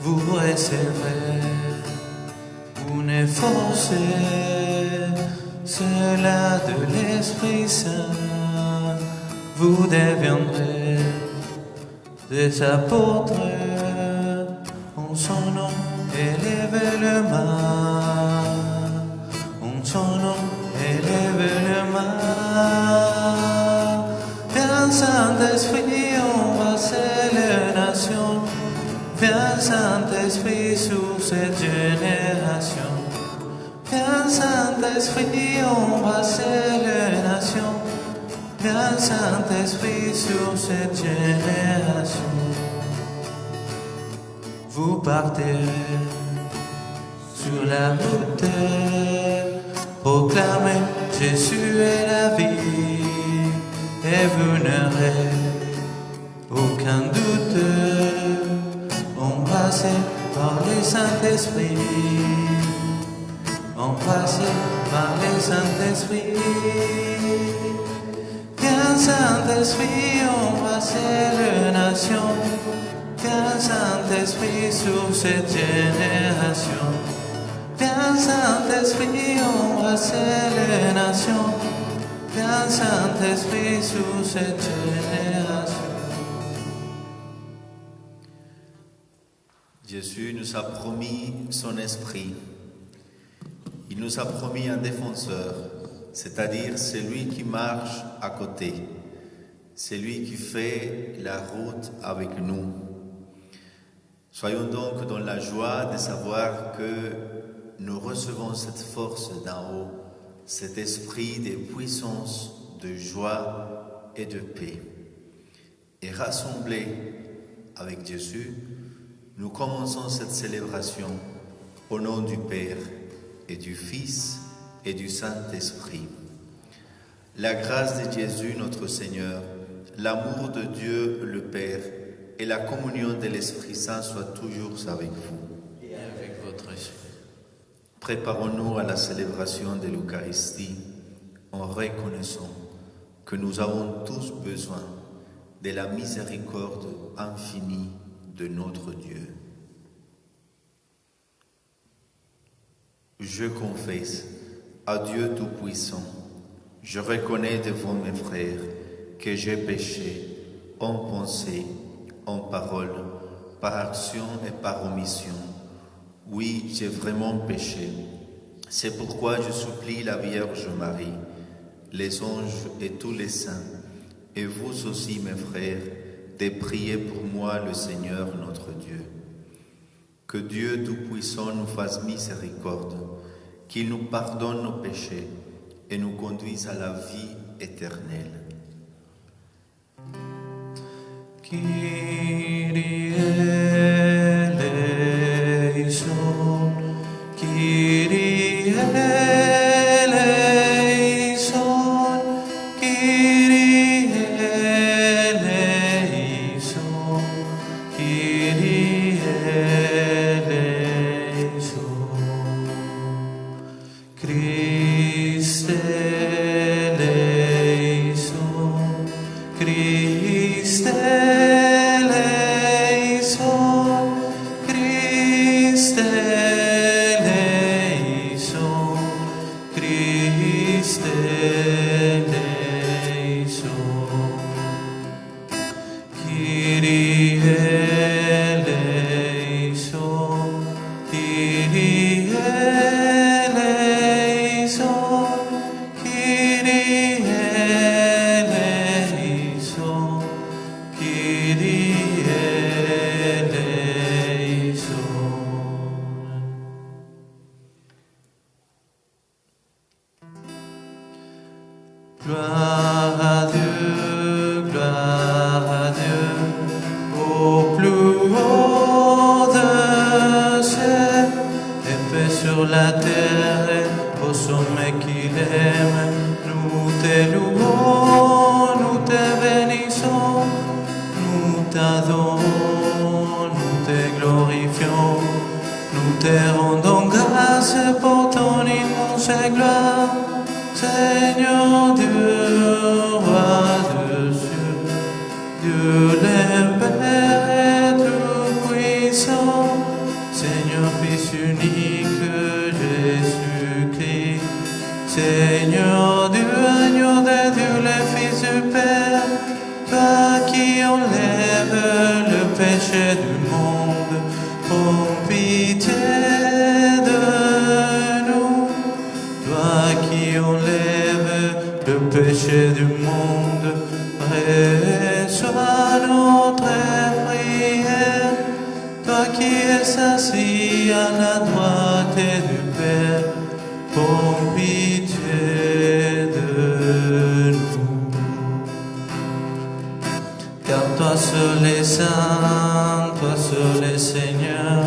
vous recevrez une force, cela de l'Esprit Saint, vous deviendrez des apôtres, en son nom élevez le mal, en son nom élevez le mal. Viens Saint-Esprit, embrassez les nations, viens Saint-Esprit sur cette génération. Viens Saint-Esprit, embrassez les nations, viens Saint-Esprit sur cette génération. Vous partirez sur la route, proclamez Jésus est la vie, et vous n'aurez aucun doute, embrassés par le Saint-Esprit, embrassés par le Saint-Esprit. Viens Saint-Esprit, embrassez les nations, viens Saint-Esprit sur cette génération. Viens Saint-Esprit, embrassez les nations, viens Saint-Esprit sur cette génération. Jésus nous a promis son esprit. Il nous a promis un défenseur, c'est-à-dire celui qui marche à côté, celui qui fait la route avec nous. Soyons donc dans la joie de savoir que nous recevons cette force d'en haut, cet esprit de puissance, de joie et de paix. Et rassemblés avec Jésus, nous commençons cette célébration au nom du Père et du Fils et du Saint-Esprit. La grâce de Jésus notre Seigneur, l'amour de Dieu le Père et la communion de l'Esprit Saint soient toujours avec vous. Et avec votre esprit. Préparons-nous à la célébration de l'Eucharistie en reconnaissant que nous avons tous besoin de la miséricorde infinie de notre Dieu. Je confesse à Dieu Tout-Puissant, je reconnais devant mes frères que j'ai péché en pensée, en parole, par action et par omission. Oui, j'ai vraiment péché. C'est pourquoi je supplie la Vierge Marie, les anges et tous les saints, et vous aussi mes frères, de prier pour moi le Seigneur notre Dieu. Que Dieu Tout-Puissant nous fasse miséricorde, qu'il nous pardonne nos péchés et nous conduise à la vie éternelle. Kyrie eleison, Kyrie eleison, Kyrie eleison, Kyrie eleison. Christe eleison, Christe eleison, Christe eleison, Christe eleison. Kyrie eleison, Kyrie eleison, Kyrie eleison, Kyrie eleison. Gloire à Dieu, au plus haut de ciel, et paix sur la terre et au sommet qu'il aime. Nous te louons, nous te bénissons, nous t'adorons, nous te glorifions, nous te rendons grâce pour ton immense gloire. Seigneur Dieu, roi de cieux, Dieu le Père tout-puissant, péchés du monde, prends pitié de nous. Toi qui enlèves le péché du monde, reçois notre prière. Toi qui es assis à la droite du Père, prends pitié de nous. Car toi seul est saint, toi seul est Seigneur,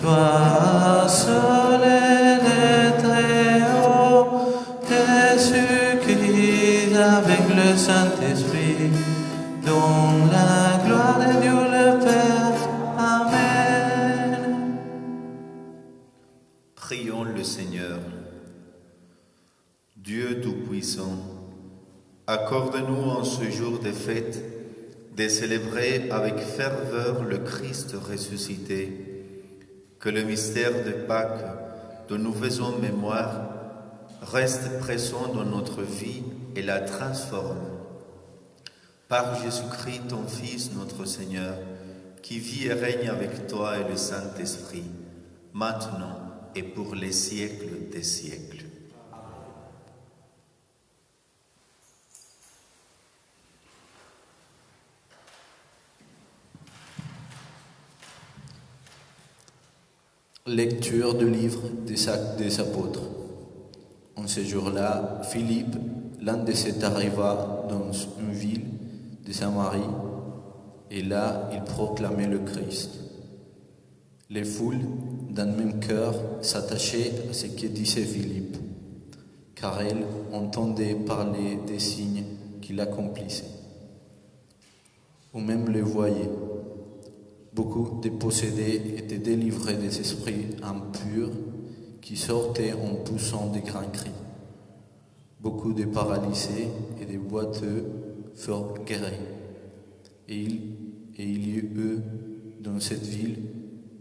toi seul est très haut, Jésus-Christ avec le Saint-Esprit, dans la gloire de Dieu le Père. Amen. Prions le Seigneur. Dieu Tout-Puissant, accorde-nous en ce jour de fête de célébrer avec ferveur le Christ ressuscité, que le mystère de Pâques dont nous faisons mémoire reste présent dans notre vie et la transforme. Par Jésus-Christ, ton Fils, notre Seigneur, qui vit et règne avec toi et le Saint-Esprit, maintenant et pour les siècles des siècles. Lecture du livre des Actes des Apôtres. En ce jour-là, Philippe, l'un de ces arriva dans une ville de Samarie, et là il proclamait le Christ. Les foules, d'un même cœur, s'attachaient à ce que disait Philippe, car elles entendaient parler des signes qu'il accomplissait, ou même les voyaient. Beaucoup de possédés étaient délivrés des esprits impurs qui sortaient en poussant de grands cris. Beaucoup de paralysés et de boiteux furent guéris. Et il y eut dans cette ville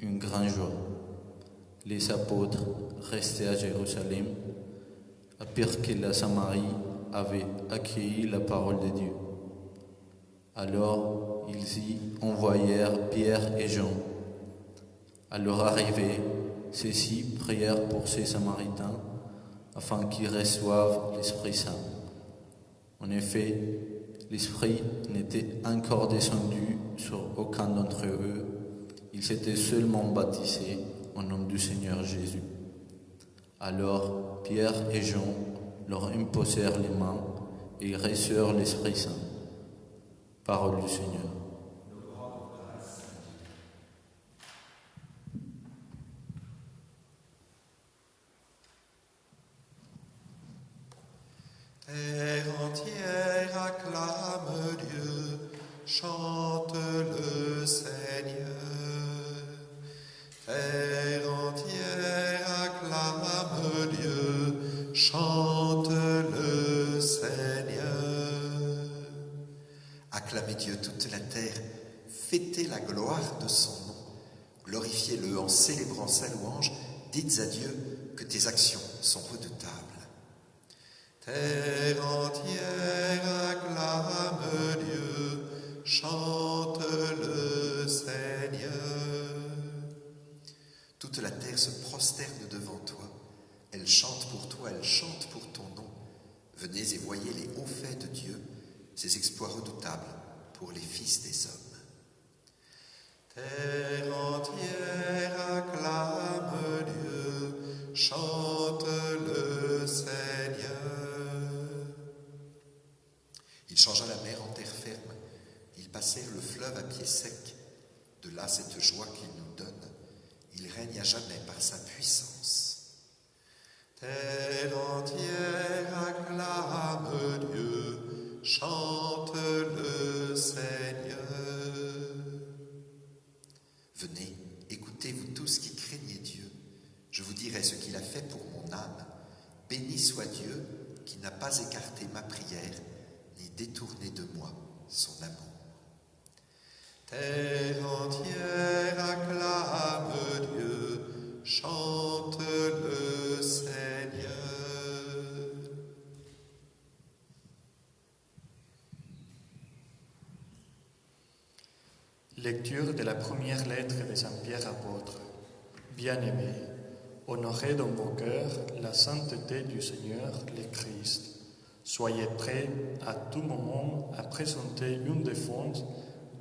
une grande joie. Les apôtres restés à Jérusalem apprirent que la Samarie avait accueilli la parole de Dieu. Alors ils y envoyèrent Pierre et Jean. À leur arrivée, ceux-ci prièrent pour ces Samaritains afin qu'ils reçoivent l'Esprit Saint. En effet, l'Esprit n'était encore descendu sur aucun d'entre eux. Ils s'étaient seulement baptisés au nom du Seigneur Jésus. Alors Pierre et Jean leur imposèrent les mains et ils reçurent l'Esprit Saint. Parole du Seigneur. Terre entière acclame Dieu, chante le Seigneur. Terre entière acclame Dieu, chante le Seigneur. Acclamez Dieu toute la terre, fêtez la gloire de son nom, glorifiez-le en célébrant sa louange, dites à Dieu que tes actions sont redoutables. Terre entière acclame Dieu, chante le Seigneur. Toute la terre se prosterne devant toi, elle chante pour toi, elle chante pour ton nom. Venez et voyez les hauts faits de Dieu, ses exploits redoutables pour les fils des hommes. Terre entière acclame Dieu, chante le Seigneur. Il changea la mer en terre ferme, ils passèrent le fleuve à pied sec. De là cette joie qu'il nous donne, il règne à jamais par sa puissance. Terre entière acclame Dieu, chante le Seigneur. Venez, écoutez vous tous qui craignez Dieu, je vous dirai ce qu'il a fait pour mon âme. Béni soit Dieu qui n'a pas écarté ma prière, ni détourné de moi son amour. Terre entière acclame Dieu, chante le Seigneur. Lecture de la première lettre de Saint Pierre apôtre. Bien-aimés, honorez dans vos cœurs la sainteté du Seigneur, le Christ. Soyez prêts à tout moment à présenter une défense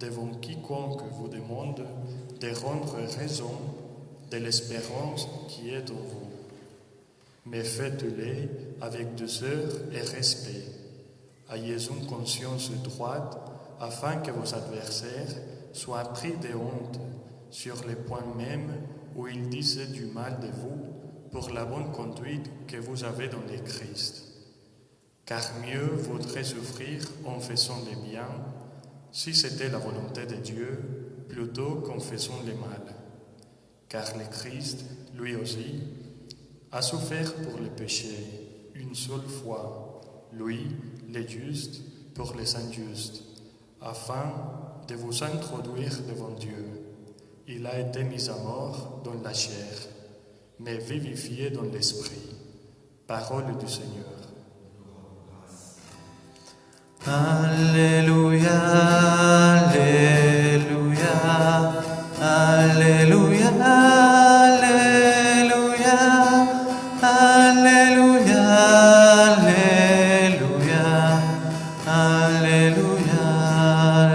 devant quiconque vous demande de rendre raison de l'espérance qui est en vous. Mais faites-le avec douceur et respect. Ayez une conscience droite afin que vos adversaires soient pris de honte sur les points mêmes où ils disaient du mal de vous pour la bonne conduite que vous avez dans le Christ. Car mieux vaudrait souffrir en faisant le bien, si c'était la volonté de Dieu, plutôt qu'en faisant le mal. Car le Christ, lui aussi, a souffert pour le péché une seule fois, lui, le juste, pour les injustes, afin de vous introduire devant Dieu. Il a été mis à mort dans la chair, mais vivifié dans l'esprit. Parole du Seigneur. Alléluia, Alléluia, Alléluia, Alléluia, Alléluia, Alléluia, Alléluia,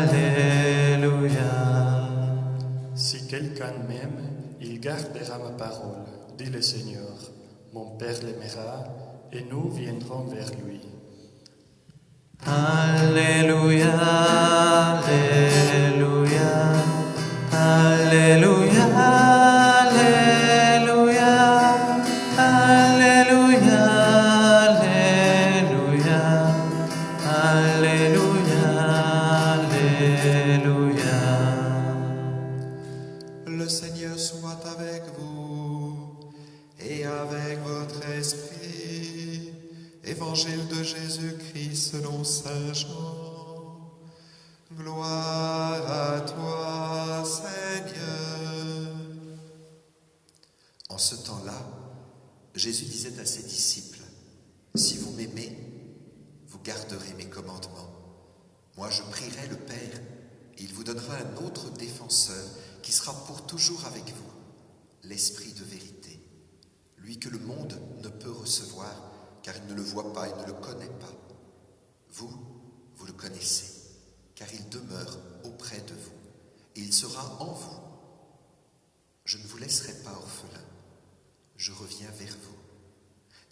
Alléluia. Si quelqu'un m'aime, il gardera ma parole, dit le Seigneur. Mon Père l'aimera, et nous viendrons vers lui. Alléluia, Alléluia, Alléluia, Alléluia, Alléluia, Alléluia, Alléluia. Le Seigneur soit avec vous et avec votre esprit. Évangile de Jésus-Christ selon Saint Jean. Gloire à toi, Seigneur. En ce temps-là, Jésus disait à ses disciples, « Si vous m'aimez, vous garderez mes commandements. Moi, je prierai le Père, et il vous donnera un autre défenseur qui sera pour toujours avec vous, l'Esprit de vérité, lui que le monde ne peut recevoir, car il ne le voit pas et ne le connaît pas. Vous, vous le connaissez, car il demeure auprès de vous, et il sera en vous. Je ne vous laisserai pas orphelin, je reviens vers vous.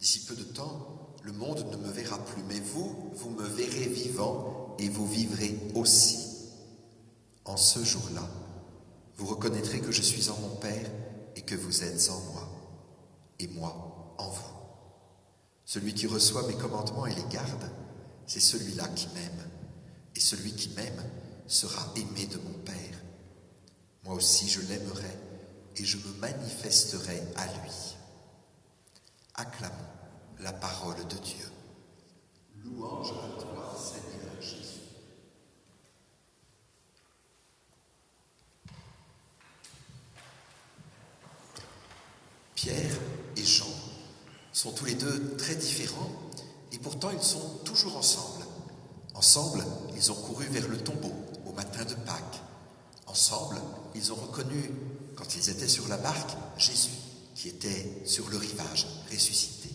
D'ici peu de temps, le monde ne me verra plus, mais vous, vous me verrez vivant, et vous vivrez aussi. En ce jour-là, vous reconnaîtrez que je suis en mon Père, et que vous êtes en moi, et moi en vous. Celui qui reçoit mes commandements et les garde, c'est celui-là qui m'aime. Et celui qui m'aime sera aimé de mon Père. Moi aussi je l'aimerai et je me manifesterai à lui. Acclamons la parole de Dieu. Louange à toi, Seigneur Jésus. Pierre et Jean sont tous les deux très différents et pourtant ils sont toujours ensemble. Ensemble, ils ont couru vers le tombeau au matin de Pâques. Ensemble, ils ont reconnu, quand ils étaient sur la barque, Jésus qui était sur le rivage, ressuscité.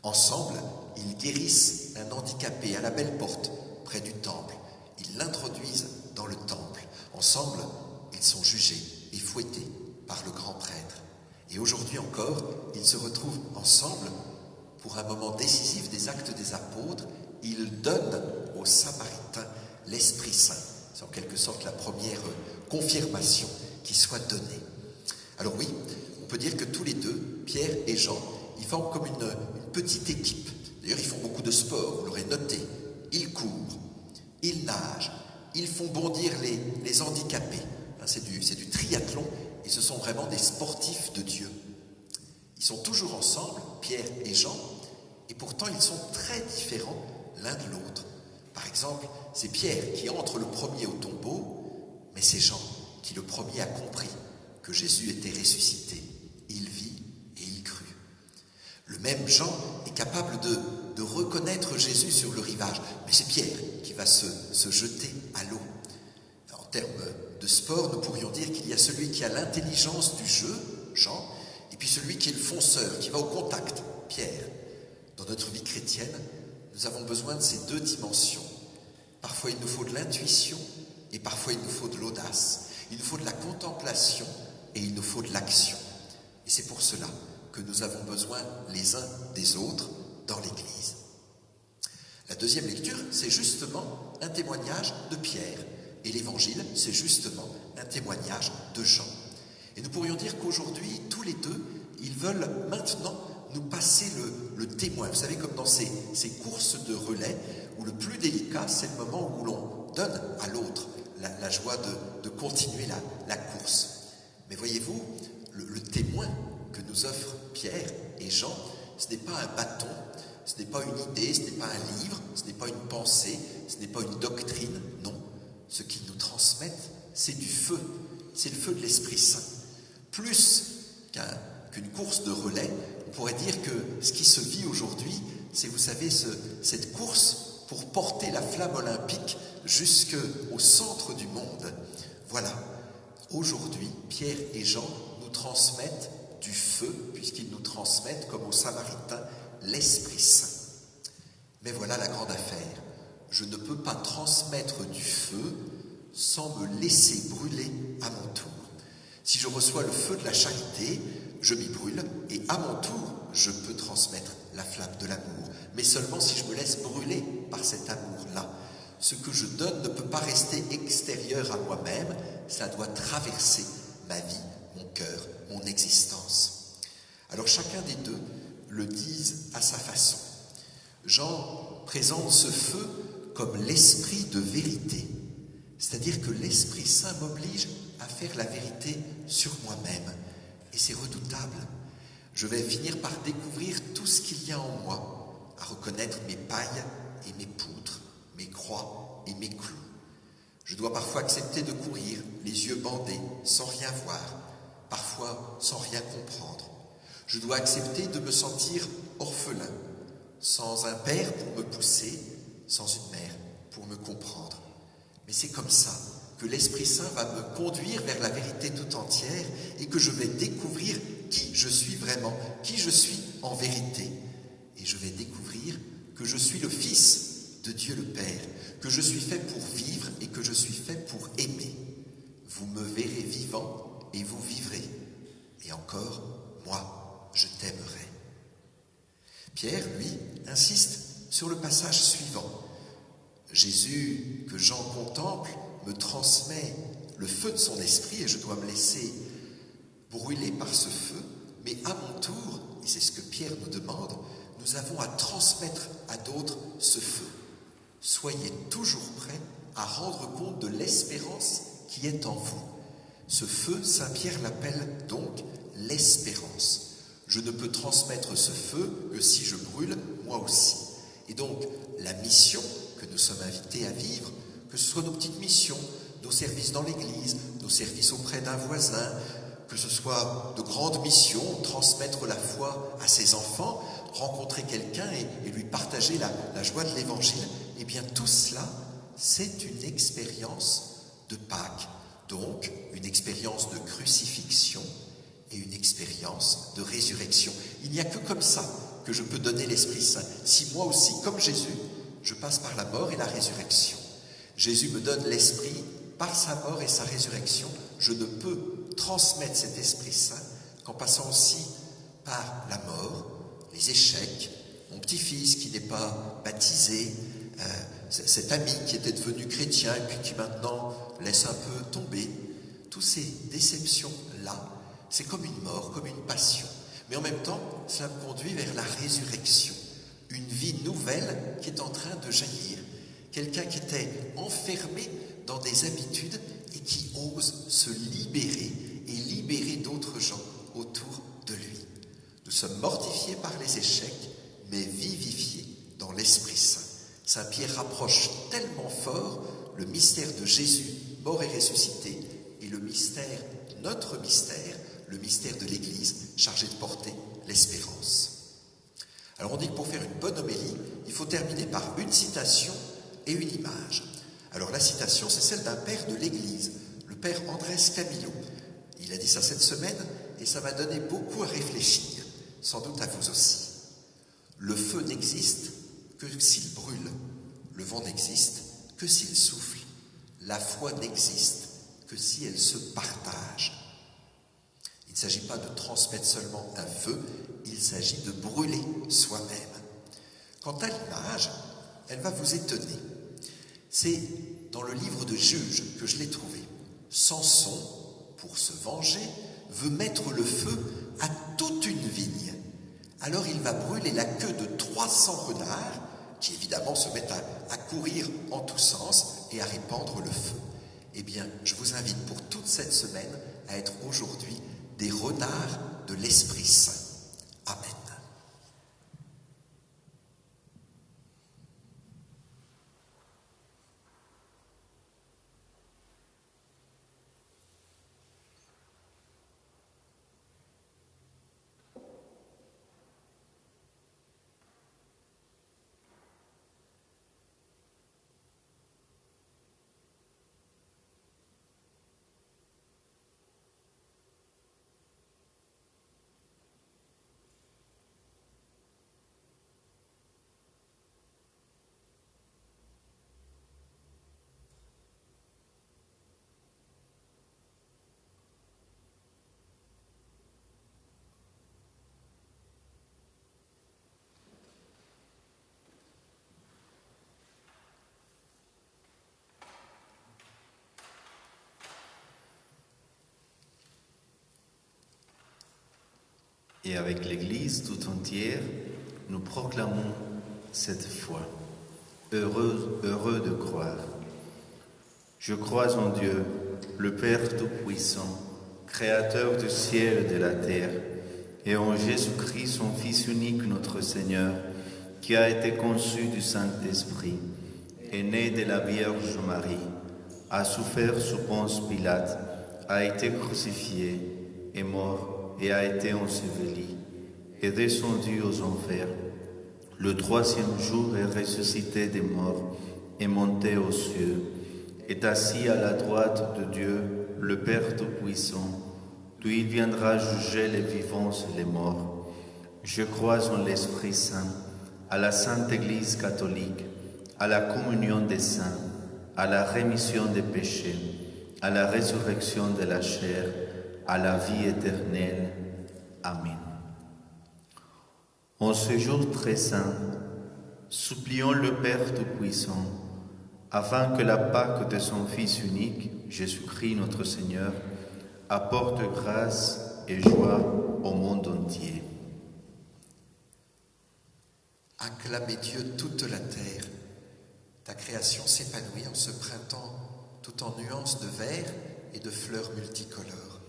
Ensemble, ils guérissent un handicapé à la belle porte, près du temple. Ils l'introduisent dans le temple. Ensemble, ils sont jugés et fouettés par le grand prêtre. Et aujourd'hui encore, ils se retrouvent ensemble pour un moment décisif des actes des apôtres. Ils donnent aux Samaritains l'Esprit Saint. C'est en quelque sorte la première confirmation qui soit donnée. Alors oui, on peut dire que tous les deux, Pierre et Jean, ils forment comme une petite équipe. D'ailleurs, ils font beaucoup de sport, vous l'aurez noté. Ils courent, ils nagent, ils font bondir les handicapés. C'est du triathlon. Et ce sont vraiment des sportifs de Dieu. Ils sont toujours ensemble, Pierre et Jean, et pourtant ils sont très différents l'un de l'autre. Par exemple, c'est Pierre qui entre le premier au tombeau, mais c'est Jean qui le premier a compris que Jésus était ressuscité. Il vit et il crut. Le même Jean est capable de reconnaître Jésus sur le rivage, mais c'est Pierre qui va se jeter à l'eau. En termes de sport, nous pourrions dire qu'il y a celui qui a l'intelligence du jeu, Jean, et puis celui qui est le fonceur, qui va au contact, Pierre. Dans notre vie chrétienne, nous avons besoin de ces deux dimensions. Parfois, il nous faut de l'intuition et parfois, il nous faut de l'audace. Il nous faut de la contemplation et il nous faut de l'action. Et c'est pour cela que nous avons besoin les uns des autres dans l'Église. La deuxième lecture, c'est justement un témoignage de Pierre. Et l'Évangile, c'est justement un témoignage de Jean. Et nous pourrions dire qu'aujourd'hui, tous les deux, ils veulent maintenant nous passer le témoin. Vous savez, comme dans ces courses de relais, où le plus délicat, c'est le moment où l'on donne à l'autre la joie de continuer la course. Mais voyez-vous, le témoin que nous offrent Pierre et Jean, ce n'est pas un bâton, ce n'est pas une idée, ce n'est pas un livre, ce n'est pas une pensée, ce n'est pas une doctrine, non. Ce qu'ils nous transmettent, c'est du feu, c'est le feu de l'Esprit Saint. Plus qu'une course de relais, on pourrait dire que ce qui se vit aujourd'hui, c'est, vous savez, cette course pour porter la flamme olympique jusqu'au centre du monde. Voilà, aujourd'hui, Pierre et Jean nous transmettent du feu, puisqu'ils nous transmettent, comme aux Samaritains, l'Esprit Saint. Mais voilà la grande affaire. Je ne peux pas transmettre du feu sans me laisser brûler à mon tour. Si je reçois le feu de la charité, je m'y brûle et à mon tour, je peux transmettre la flamme de l'amour. Mais seulement si je me laisse brûler par cet amour-là. Ce que je donne ne peut pas rester extérieur à moi-même, ça doit traverser ma vie, mon cœur, mon existence. Alors chacun des deux le dise à sa façon. Jean présente ce feu comme l'esprit de vérité, c'est-à-dire que l'Esprit Saint m'oblige à faire la vérité sur moi-même, et c'est redoutable. Je vais finir par découvrir tout ce qu'il y a en moi, à reconnaître mes pailles et mes poutres, mes croix et mes clous. Je dois parfois accepter de courir, les yeux bandés, sans rien voir, parfois sans rien comprendre. Je dois accepter de me sentir orphelin, sans un père pour me pousser, sans une mère pour me comprendre. Mais c'est comme ça que l'Esprit Saint va me conduire vers la vérité tout entière et que je vais découvrir qui je suis vraiment, qui je suis en vérité. Et je vais découvrir que je suis le Fils de Dieu le Père, que je suis fait pour vivre et que je suis fait pour aimer. Vous me verrez vivant et vous vivrez. Et encore, moi, je t'aimerai. Pierre, lui, insiste sur le passage suivant. Jésus, que Jean contemple, me transmet le feu de son esprit et je dois me laisser brûler par ce feu. Mais à mon tour, et c'est ce que Pierre nous demande, nous avons à transmettre à d'autres ce feu. Soyez toujours prêts à rendre compte de l'espérance qui est en vous. Ce feu, Saint Pierre l'appelle donc l'espérance. Je ne peux transmettre ce feu que si je brûle moi aussi. Et donc, la mission que nous sommes invités à vivre, que ce soit nos petites missions, nos services dans l'église, nos services auprès d'un voisin, que ce soit de grandes missions, transmettre la foi à ses enfants, rencontrer quelqu'un et lui partager la joie de l'Évangile, eh bien tout cela, c'est une expérience de Pâques, donc une expérience de crucifixion et une expérience de résurrection. Il n'y a que comme ça que je peux donner l'Esprit Saint. Si moi aussi, comme Jésus, je passe par la mort et la résurrection. Jésus me donne l'Esprit par sa mort et sa résurrection. Je ne peux transmettre cet Esprit Saint qu'en passant aussi par la mort, les échecs, mon petit-fils qui n'est pas baptisé, cet ami qui était devenu chrétien et puis qui maintenant laisse un peu tomber. Toutes ces déceptions-là, c'est comme une mort, comme une passion. Mais en même temps, cela me conduit vers la résurrection. Une vie nouvelle qui est en train de jaillir. Quelqu'un qui était enfermé dans des habitudes et qui ose se libérer et libérer d'autres gens autour de lui. Nous sommes mortifiés par les échecs, mais vivifiés dans l'Esprit Saint. Saint Pierre rapproche tellement fort le mystère de Jésus, mort et ressuscité, et le mystère, notre mystère, le mystère de l'Église, chargé de porter l'espérance. Alors on dit que pour faire une bonne homélie, il faut terminer par une citation et une image. Alors la citation, c'est celle d'un père de l'Église, le père Andrés Camilo. Il a dit ça cette semaine et ça m'a donné beaucoup à réfléchir, sans doute à vous aussi. Le feu n'existe que s'il brûle, le vent n'existe que s'il souffle, la foi n'existe que si elle se partage. Il ne s'agit pas de transmettre seulement un feu, il s'agit de brûler soi-même. Quant à l'image, elle va vous étonner. C'est dans le livre de Juges que je l'ai trouvé. Samson, pour se venger, veut mettre le feu à toute une vigne. Alors il va brûler la queue de 300 renards, qui évidemment se mettent à courir en tous sens et à répandre le feu. Eh bien, je vous invite pour toute cette semaine à être aujourd'hui des renards de l'Esprit Saint. Amen. Et avec l'Église tout entière, nous proclamons cette foi. Heureux de croire. Je crois en Dieu, le Père Tout-Puissant, Créateur du ciel et de la terre, et en Jésus-Christ, son Fils unique, notre Seigneur, qui a été conçu du Saint-Esprit, est né de la Vierge Marie, a souffert sous Ponce Pilate, a été crucifié, est mort, et a été enseveli, est descendu aux enfers. Le troisième jour est ressuscité des morts, est monté aux cieux, est assis à la droite de Dieu, le Père Tout-Puissant, d'où il viendra juger les vivants et les morts. Je crois en l'Esprit Saint, à la Sainte Église catholique, à la communion des saints, à la rémission des péchés, à la résurrection de la chair, à la vie éternelle. Amen. En ce jour très saint, supplions le Père Tout-Puissant, afin que la Pâque de son Fils unique, Jésus-Christ notre Seigneur, apporte grâce et joie au monde entier. Acclamez Dieu toute la terre. Ta création s'épanouit en ce printemps, tout en nuances de vert et de fleurs multicolores.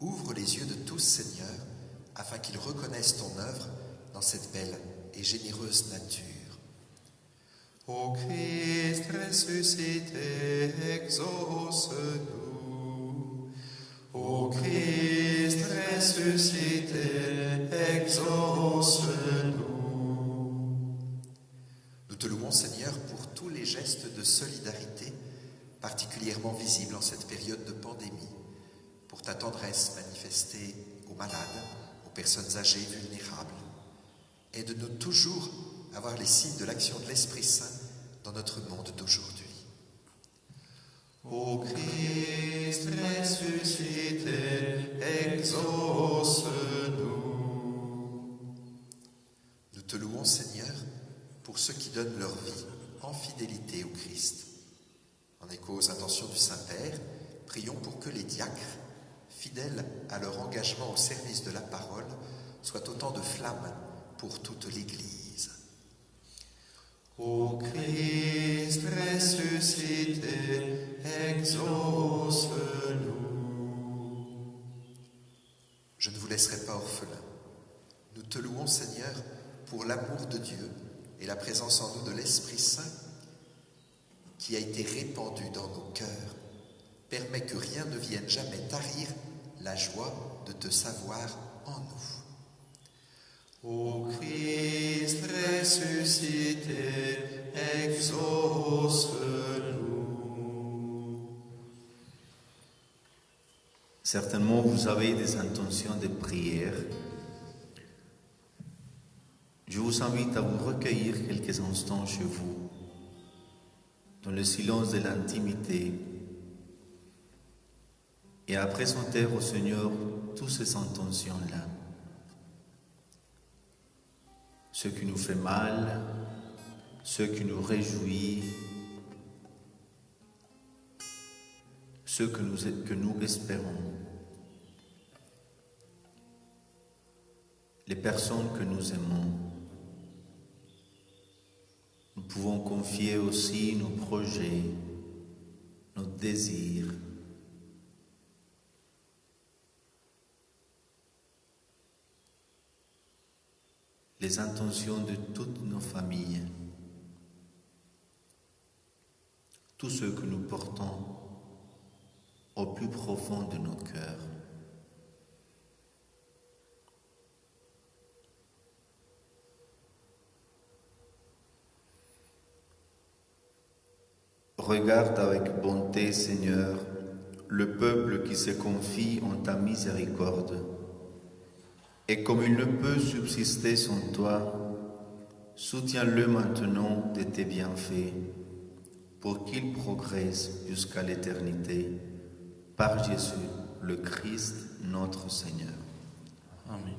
Ouvre les yeux de tous, Seigneur, afin qu'ils reconnaissent ton œuvre dans cette belle et généreuse nature. Ô Christ ressuscité, exauce-nous. Ô Christ ressuscité, exauce-nous. Nous te louons, Seigneur, pour tous les gestes de solidarité, particulièrement visibles en cette période de pandémie. Pour ta tendresse manifestée aux malades, aux personnes âgées et vulnérables. Aide-nous toujours à voir les signes de l'action de l'Esprit Saint dans notre monde d'aujourd'hui. Ô Christ ressuscité, exauce-nous. Nous te louons, Seigneur, pour ceux qui donnent leur vie en fidélité au Christ. En écho aux intentions du Saint-Père, prions pour que les diacres, fidèles à leur engagement au service de la parole, soient autant de flammes pour toute l'Église. Ô Christ ressuscité, exauce-nous. Je ne vous laisserai pas orphelins. Nous te louons, Seigneur, pour l'amour de Dieu et la présence en nous de l'Esprit Saint qui a été répandu dans nos cœurs. Permets que rien ne vienne jamais tarir la joie de te savoir en nous. Ô Christ ressuscité, exauce-nous. Certainement, vous avez des intentions de prière. Je vous invite à vous recueillir quelques instants chez vous, dans le silence de l'intimité, et à présenter au Seigneur toutes ces intentions-là. Ce qui nous fait mal, ce qui nous réjouit, ce que nous espérons, les personnes que nous aimons. Nous pouvons confier aussi nos projets, nos désirs. Les intentions de toutes nos familles, tout ce que nous portons au plus profond de nos cœurs. Regarde avec bonté, Seigneur, le peuple qui se confie en ta miséricorde. Et comme il ne peut subsister sans toi, soutiens-le maintenant de tes bienfaits, pour qu'il progresse jusqu'à l'éternité, par Jésus, le Christ, notre Seigneur. Amen.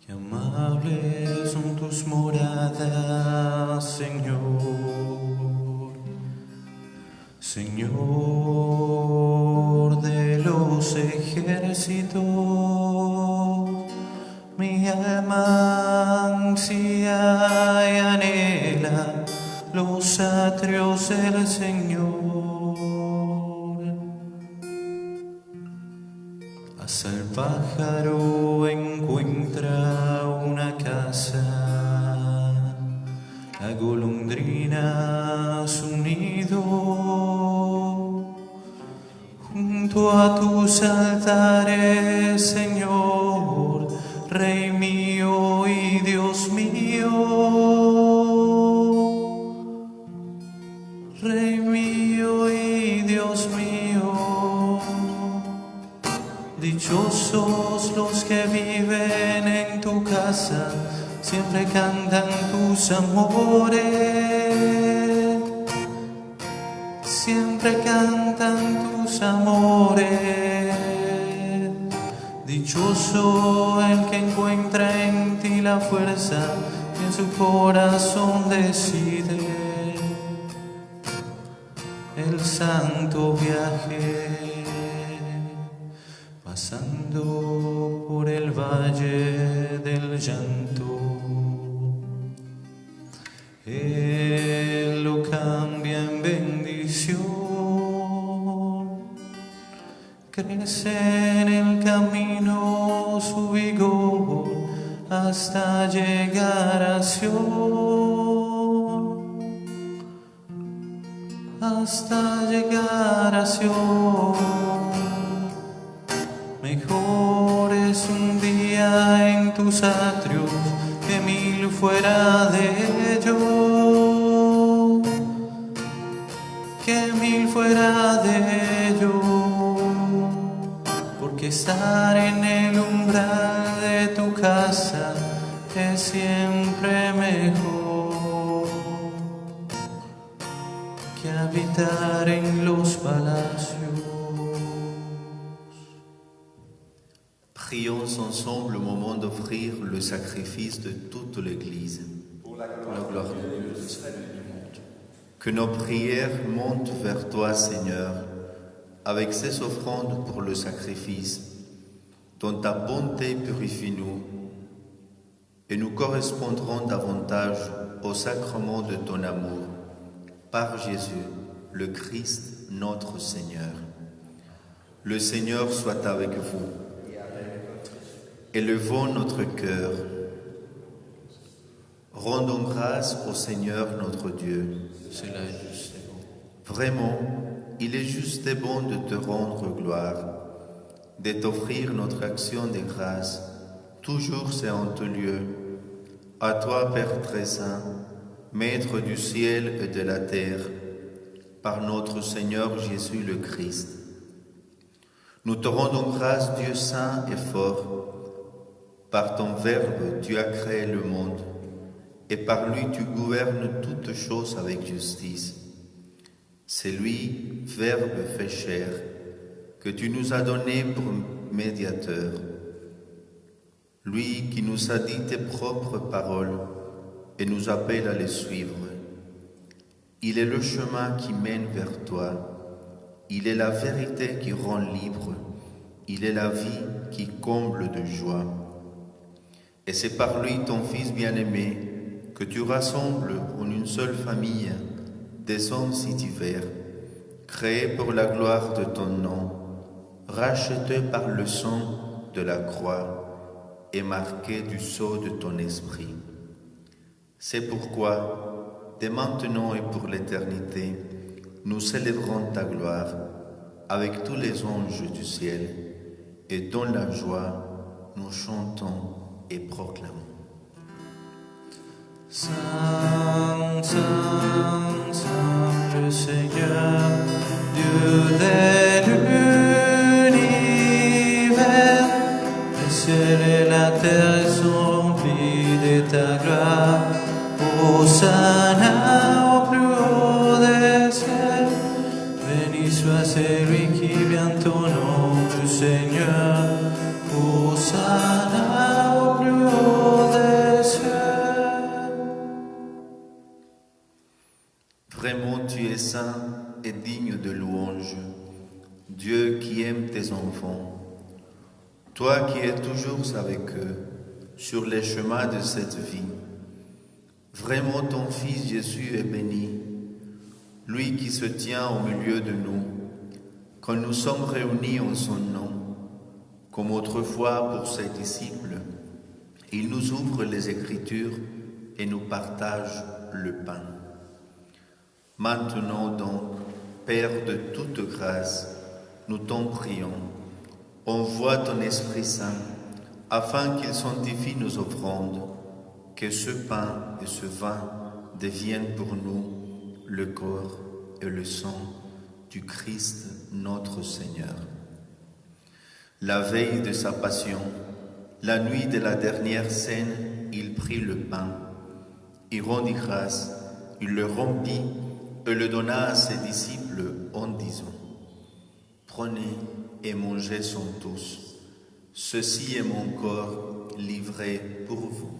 Qué amables son tus moradas, Señor, Señor de los ejércitos. Mi alma ansía y anhela los atrios del Señor. Hasta el pájaro encuentra una casa, la golondrina su nido. Junto a tus altares, Señor, Rey mío y Dios mío, Rey mío y Dios mío. Dichosos los que viven en tu casa, siempre cantan tus amores, siempre cantan tus amores. Dichoso el que encuentra en ti la fuerza y en su corazón decide el santo viaje, pasando por el valle del llanto. Él lo cambia en bendición. Crece en el camino su vigor hasta llegar a Sion, hasta llegar a Sion. Mejor es un día en tus atrios que 1000 fuera de ellos, que 1000 fuera de ellos. Porque estar en el umbral de tu casa es siempre mejor que habitar en los palacios. Prions ensemble au moment d'offrir le sacrifice de toute l'Église. Pour la gloire de Dieu, le salut du monde. Que nos prières montent vers toi, Seigneur, avec ces offrandes pour le sacrifice, dont ta bonté purifie-nous, et nous correspondrons davantage au sacrement de ton amour, par Jésus, le Christ, notre Seigneur. Le Seigneur soit avec vous. Élevons notre cœur. Rendons grâce au Seigneur notre Dieu. Cela est juste et bon. Vraiment, il est juste et bon de te rendre gloire, de t'offrir notre action de grâce, toujours et en tout lieu. À toi, Père très saint, Maître du ciel et de la terre, par notre Seigneur Jésus le Christ. Nous te rendons grâce, Dieu saint et fort. Par ton Verbe, tu as créé le monde, et par lui tu gouvernes toutes choses avec justice. C'est lui, Verbe fait chair, que tu nous as donné pour médiateur. Lui qui nous a dit tes propres paroles et nous appelle à les suivre. Il est le chemin qui mène vers toi. Il est la vérité qui rend libre. Il est la vie qui comble de joie. Et c'est par lui, ton Fils bien-aimé, que tu rassembles en une seule famille des hommes si divers, créés pour la gloire de ton nom, rachetés par le sang de la croix et marqués du sceau de ton esprit. C'est pourquoi, dès maintenant et pour l'éternité, nous célébrons ta gloire avec tous les anges du ciel, et dans la joie, nous chantons et proclamons. Saint, Saint, Saint, le Seigneur, Dieu de l'univers, le ciel et la terre sont remplis de ta gloire. Hosanna au plus haut des cieux, béni soit celui qui vient au nom du Seigneur. Hosanna au plus haut des cieux. Vraiment, tu es saint et digne de louange, Dieu qui aime tes enfants. Toi qui es toujours avec eux sur les chemins de cette vie. Vraiment, ton Fils Jésus est béni, lui qui se tient au milieu de nous, quand nous sommes réunis en son nom, comme autrefois pour ses disciples. Il nous ouvre les Écritures et nous partage le pain. Maintenant donc, Père de toute grâce, nous t'en prions, envoie ton Esprit Saint, afin qu'il sanctifie nos offrandes, que ce pain et ce vin deviennent pour nous le corps et le sang du Christ notre Seigneur. La veille de sa passion, la nuit de la dernière scène, il prit le pain, il rendit grâce, il le rompit et le donna à ses disciples en disant : « Prenez et mangez-en tous, ceci est mon corps livré pour vous. »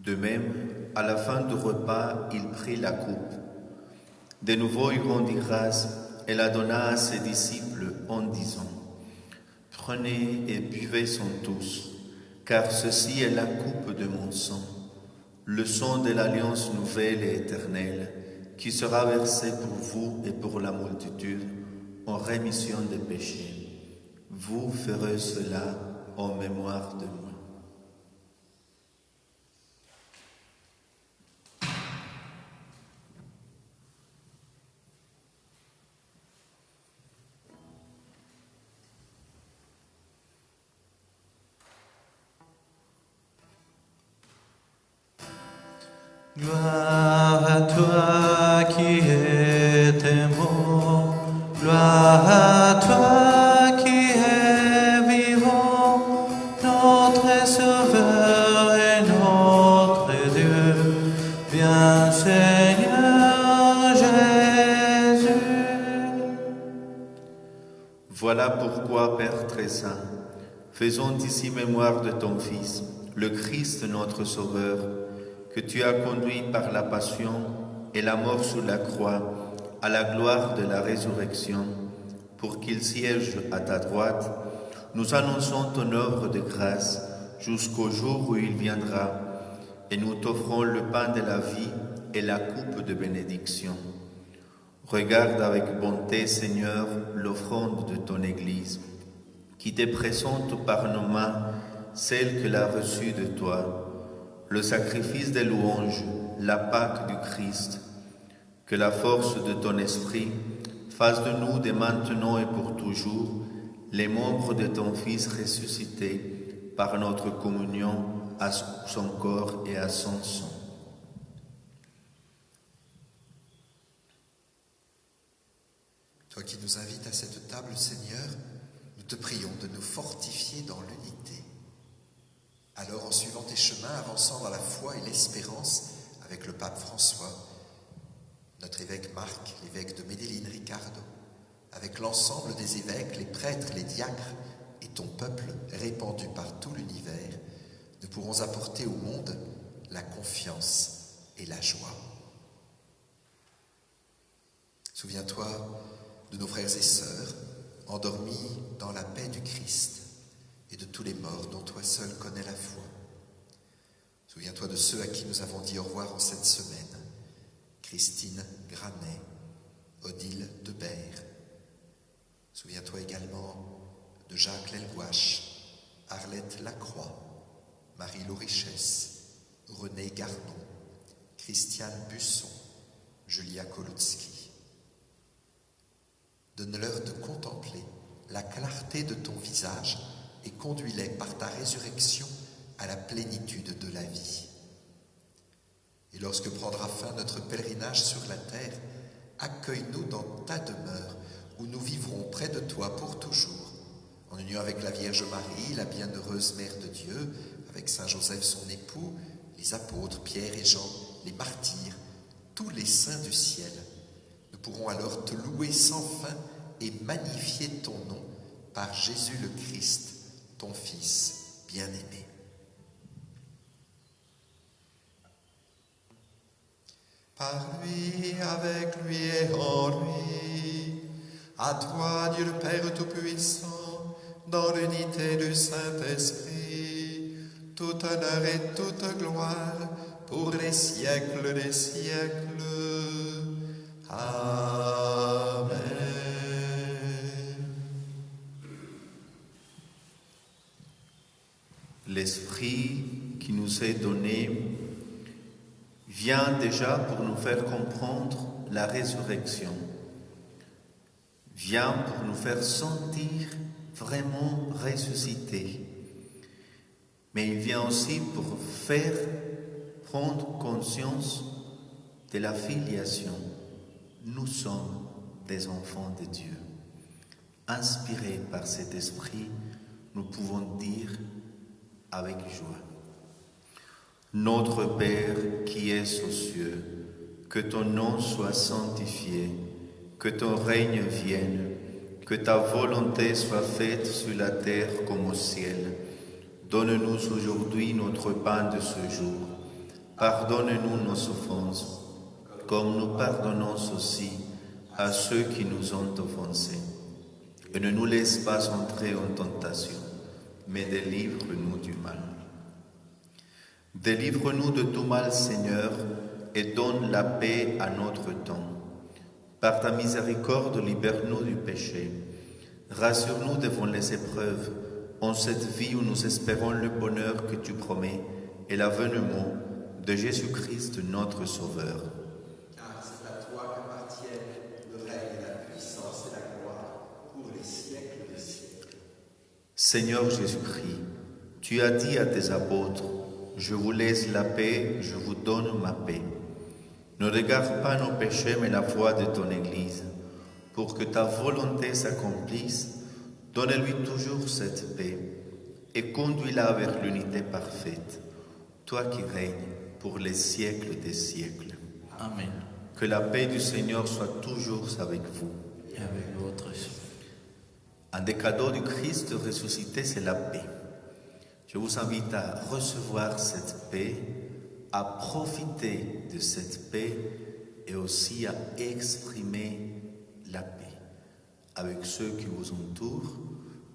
De même, à la fin du repas, il prit la coupe. De nouveau, il rendit grâce et la donna à ses disciples en disant : « Prenez et buvez-en tous, car ceci est la coupe de mon sang, le sang de l'alliance nouvelle et éternelle, qui sera versé pour vous et pour la multitude en rémission des péchés. Vous ferez cela en mémoire de moi. » Gloire à toi qui es mort, gloire à toi qui es vivant, notre Sauveur et notre Dieu, viens Seigneur Jésus. Voilà pourquoi, Père très saint, faisons ici mémoire de ton Fils, le Christ notre Sauveur, que tu as conduit par la passion et la mort sous la croix à la gloire de la résurrection, pour qu'il siège à ta droite. Nous annonçons ton œuvre de grâce jusqu'au jour où il viendra, et nous t'offrons le pain de la vie et la coupe de bénédiction. Regarde avec bonté, Seigneur, l'offrande de ton Église, qui te présente par nos mains celle qu'elle a reçue de toi, le sacrifice des louanges, la Pâque du Christ. Que la force de ton esprit fasse de nous dès maintenant et pour toujours les membres de ton Fils ressuscité par notre communion à son corps et à son sang. Toi qui nous invites à cette table, Seigneur, nous te prions de nous fortifier dans l'unité. Alors, en suivant tes chemins, avançant dans la foi et l'espérance avec le pape François, notre évêque Marc, l'évêque de Medellín Ricardo, avec l'ensemble des évêques, les prêtres, les diacres et ton peuple répandu par tout l'univers, nous pourrons apporter au monde la confiance et la joie. Souviens-toi de nos frères et sœurs endormis dans la paix du Christ et de tous les morts dont toi seul connais la foi. Souviens-toi de ceux à qui nous avons dit au revoir en cette semaine. Christine Granet, Odile Debert. Souviens-toi également de Jacques Lelgouache, Arlette Lacroix, Marie Lorichès, René Garnon, Christiane Busson, Julia Kolutsky. Donne-leur de contempler la clarté de ton visage et conduis-les par ta résurrection à la plénitude de la vie. Et lorsque prendra fin notre pèlerinage sur la terre, accueille-nous dans ta demeure où nous vivrons près de toi pour toujours, en union avec la Vierge Marie, la bienheureuse Mère de Dieu, avec Saint Joseph son époux, les apôtres Pierre et Jean, les martyrs, tous les saints du ciel. Nous pourrons alors te louer sans fin et magnifier ton nom par Jésus le Christ, ton Fils bien-aimé. Par lui, avec lui et en lui, à toi, Dieu le Père Tout-Puissant, dans l'unité du Saint-Esprit, tout honneur et toute gloire pour les siècles des siècles. Amen. L'Esprit qui nous est donné vient déjà pour nous faire comprendre la résurrection, vient pour nous faire sentir vraiment ressuscités, mais il vient aussi pour faire prendre conscience de la filiation. Nous sommes des enfants de Dieu. Inspirés par cet esprit, nous pouvons dire avec joie: Notre Père qui es aux cieux, que ton nom soit sanctifié, que ton règne vienne, que ta volonté soit faite sur la terre comme au ciel. Donne-nous aujourd'hui notre pain de ce jour. Pardonne-nous nos offenses, comme nous pardonnons aussi à ceux qui nous ont offensés. Et ne nous laisse pas entrer en tentation, mais délivre-nous du mal. Délivre-nous de tout mal, Seigneur, et donne la paix à notre temps. Par ta miséricorde, libère-nous du péché. Rassure-nous devant les épreuves, en cette vie où nous espérons le bonheur que tu promets et l'avènement de Jésus-Christ, notre Sauveur. Car c'est à toi qu'appartiennent le règne, la puissance et la gloire pour les siècles des siècles. Seigneur Jésus-Christ, tu as dit à tes apôtres: Je vous laisse la paix, je vous donne ma paix. Ne regarde pas nos péchés, mais la foi de ton Église. Pour que ta volonté s'accomplisse, donne-lui toujours cette paix et conduis-la vers l'unité parfaite, toi qui règnes pour les siècles des siècles. Amen. Que la paix du Seigneur soit toujours avec vous. Et avec votre esprit. Un des cadeaux du Christ ressuscité, c'est la paix. Je vous invite à recevoir cette paix, à profiter de cette paix et aussi à exprimer la paix avec ceux qui vous entourent.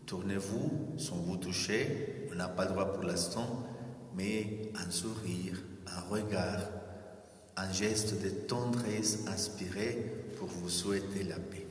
Tournez-vous sans vous toucher, on n'a pas le droit pour l'instant, mais un sourire, un regard, un geste de tendresse inspiré pour vous souhaiter la paix.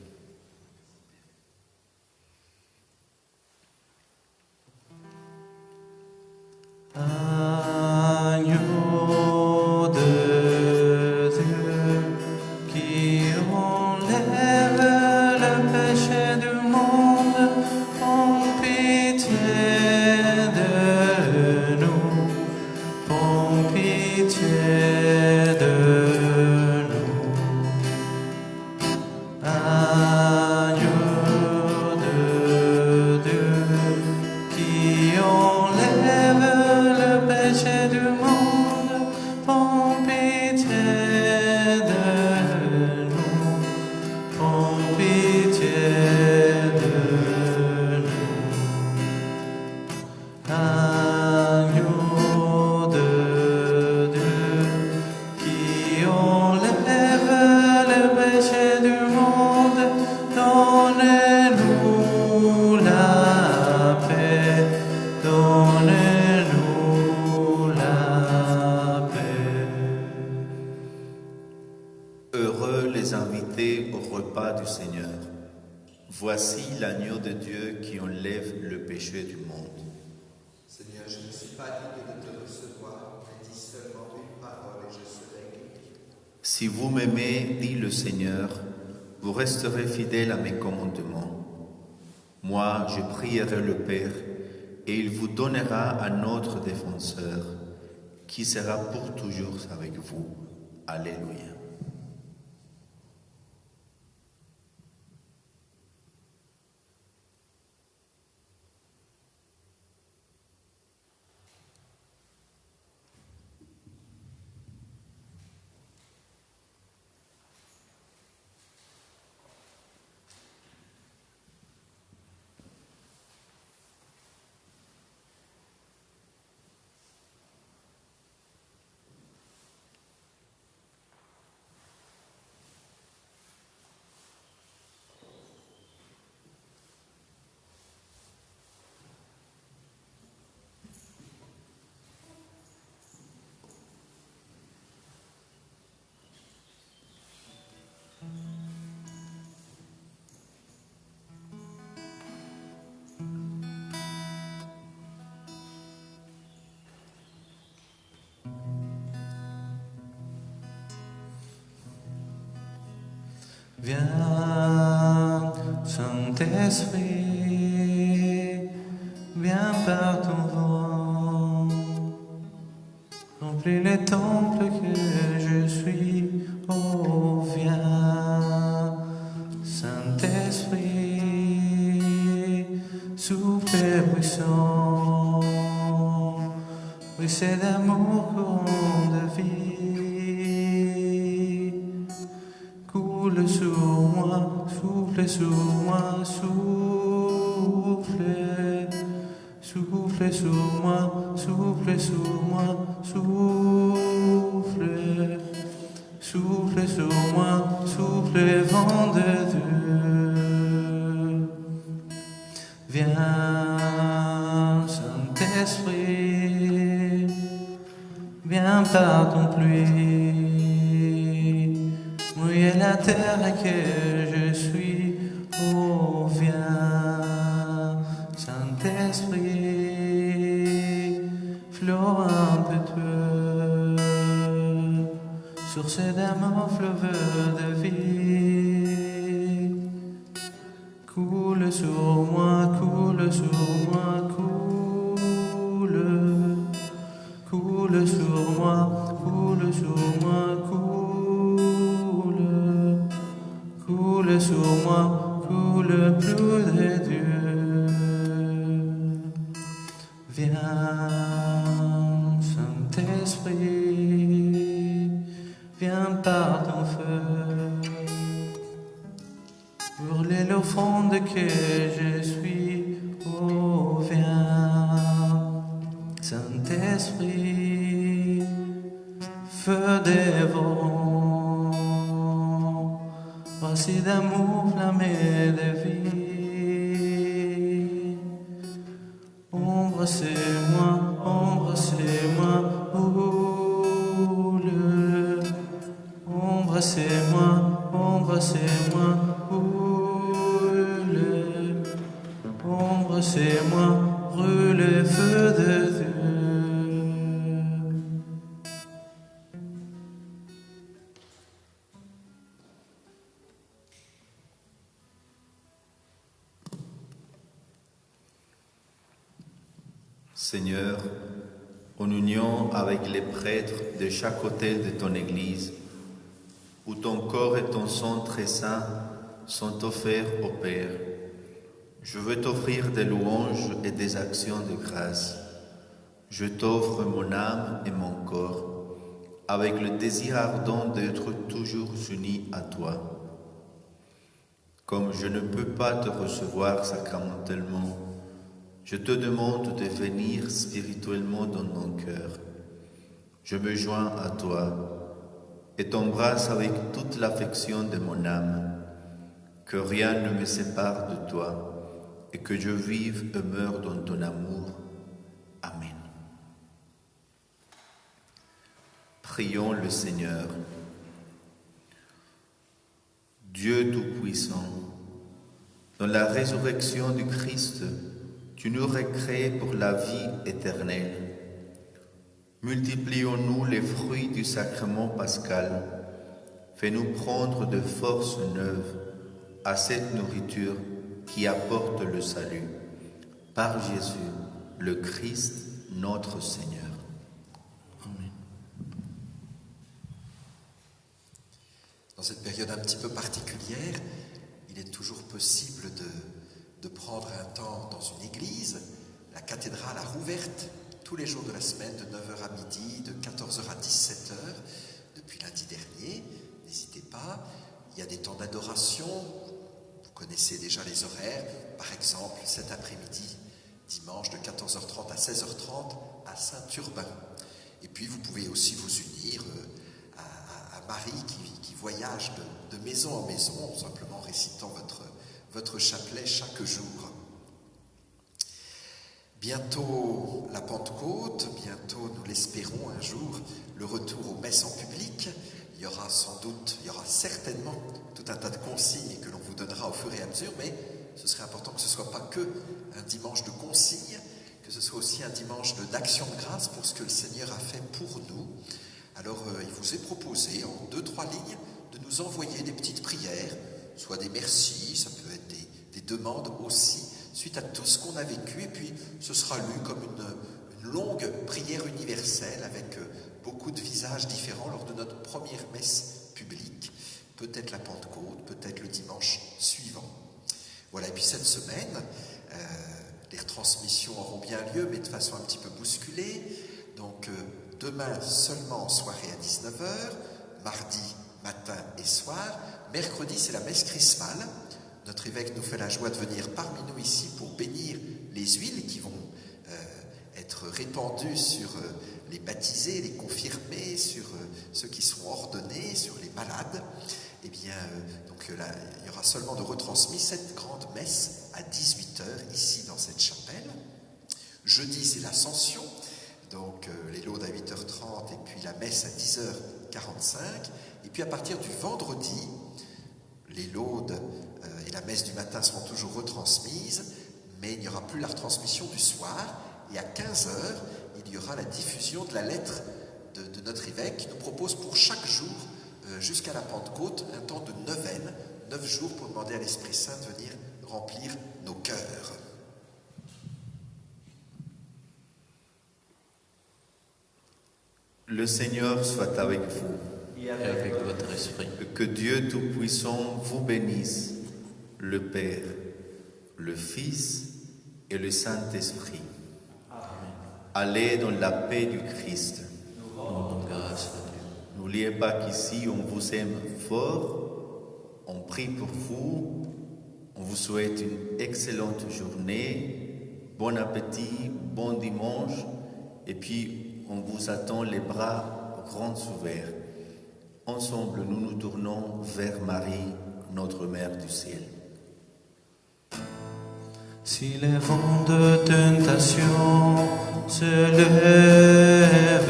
invités au repas du Seigneur. Voici l'agneau de Dieu qui enlève le péché du monde. Seigneur, je ne suis pas digne de te recevoir, mais dis seulement une parole et je serai guéri. Si vous m'aimez, dit le Seigneur, vous resterez fidèles à mes commandements. Moi, je prierai le Père, et il vous donnera un autre défenseur, qui sera pour toujours avec vous. Alléluia. Viens, Saint-Esprit, viens par ton vent, remplis les temples que je suis. Oh, viens, Saint-Esprit, souffle puissant, ruisselle d'amour, courant de vie, coule sur moi, souffle sur moi, souffle, souffle sur moi, souffle sur moi, souffle, souffle sur moi, souffle vent de Dieu. Viens, Saint-Esprit, viens par ton pluie, mouiller la terre que je suis. Oh, viens, Saint-Esprit, flot impétueux, source d'amour, fleuve de vie, coule sur moi, coule sur moi, coule, coule sur moi, coule sur moi, coule sur moi, coule plus de Dieu. Viens, Saint-Esprit, viens par ton feu, brûler l'offrande que je suis. Oh, viens, Saint-Esprit, feu dévorant, voici d'amour flammé de vie. Embrassez-moi, embrassez-moi, roule. Embrassez-moi, embrassez-moi, roule. Embrassez-moi, brûle feu de Dieu. Seigneur, en union avec les prêtres de chaque côté de ton Église, où ton corps et ton sang très saint sont offerts au Père, je veux t'offrir des louanges et des actions de grâce. Je t'offre mon âme et mon corps, avec le désir ardent d'être toujours unis à toi. Comme je ne peux pas te recevoir sacramentellement, je te demande de venir spirituellement dans mon cœur. Je me joins à toi et t'embrasse avec toute l'affection de mon âme. Que rien ne me sépare de toi et que je vive et meure dans ton amour. Amen. Prions le Seigneur. Dieu Tout-Puissant, dans la résurrection du Christ, tu nous recrées pour la vie éternelle. Multiplions-nous les fruits du sacrement pascal. Fais-nous prendre de force neuve à cette nourriture qui apporte le salut. Par Jésus, le Christ, notre Seigneur. Amen. Dans cette période un petit peu particulière, il est toujours possible de prendre un temps dans une église. La cathédrale a rouverte tous les jours de la semaine, de 9h à midi, de 14h à 17h, depuis lundi dernier. N'hésitez pas. Il y a des temps d'adoration. Vous connaissez déjà les horaires. Par exemple, cet après-midi, dimanche, de 14h30 à 16h30 à Saint-Urbain. Et puis, vous pouvez aussi vous unir à Marie qui voyage de maison en maison, simplement récitant votre chapelet chaque jour. Bientôt la Pentecôte, bientôt, nous l'espérons un jour, le retour aux messes en public. Il y aura certainement tout un tas de consignes que l'on vous donnera au fur et à mesure, mais ce serait important que ce ne soit pas que un dimanche de consignes, que ce soit aussi un dimanche d'action de grâce pour ce que le Seigneur a fait pour nous. Alors il vous est proposé en 2-3 lignes de nous envoyer des petites prières, soit des merci, ça peut être des demandes aussi, suite à tout ce qu'on a vécu, et puis ce sera lu comme une longue prière universelle avec beaucoup de visages différents lors de notre première messe publique, peut-être la Pentecôte, peut-être le dimanche suivant. Voilà, et puis cette semaine, les retransmissions auront bien lieu, mais de façon un petit peu bousculée. Donc demain seulement en soirée à 19h, mardi matin et soir. Mercredi, c'est la messe chrismale. Notre évêque nous fait la joie de venir parmi nous ici pour bénir les huiles qui vont être répandues sur les baptisés, les confirmés, sur ceux qui seront ordonnés, sur les malades. Eh bien, donc là, il y aura seulement de retransmis cette grande messe à 18h ici dans cette chapelle. Jeudi, c'est l'Ascension, donc les laudes à 8h30 et puis la messe à 10h45. Et puis à partir du vendredi, les laudes et la messe du matin seront toujours retransmises, mais il n'y aura plus la retransmission du soir. Et à 15h, il y aura la diffusion de la lettre de notre évêque qui nous propose pour chaque jour, jusqu'à la Pentecôte, un temps de neuvaine, 9 jours pour demander à l'Esprit Saint de venir remplir nos cœurs. Le Seigneur soit avec vous. Et avec votre esprit. Que Dieu Tout-Puissant vous bénisse, le Père, le Fils et le Saint-Esprit. Allez dans la paix du Christ. Nous rendons grâce à Dieu. N'oubliez pas qu'ici, on vous aime fort, on prie pour vous, on vous souhaite une excellente journée, bon appétit, bon dimanche, et puis on vous attend les bras grands ouverts. Ensemble, nous nous tournons vers Marie, notre Mère du ciel. Si les vents de tentation se lèvent,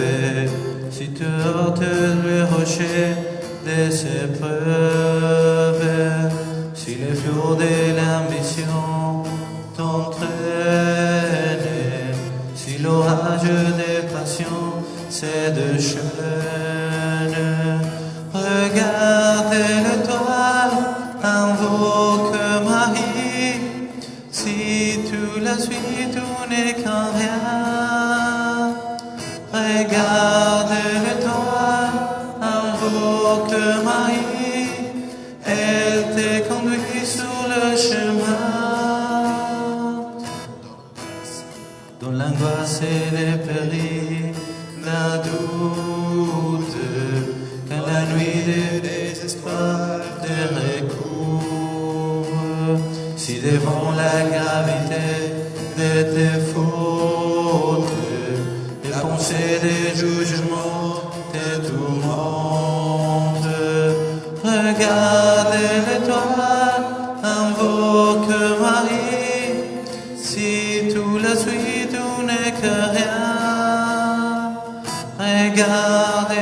si tu heurtes le rocher des épreuves, si les flots de l'ambition t'entraînent, si l'orage des passions se déchaîne, regarde l'étoile, invoque Marie. Si tu la suis, tu n'es qu'un rien. Regarde l'étoile, invoque Marie. Elle te conduit sur le chemin. Dans l'angoisse et les périls d'un doute, quand la nuit des désespoirs te recouvre. Si devant la gravité de tes fautes, les pensées des jugements te tourmentent, regarde l'étoile, invoque Marie. Si tu la suis, tu n'es que rien. Regarde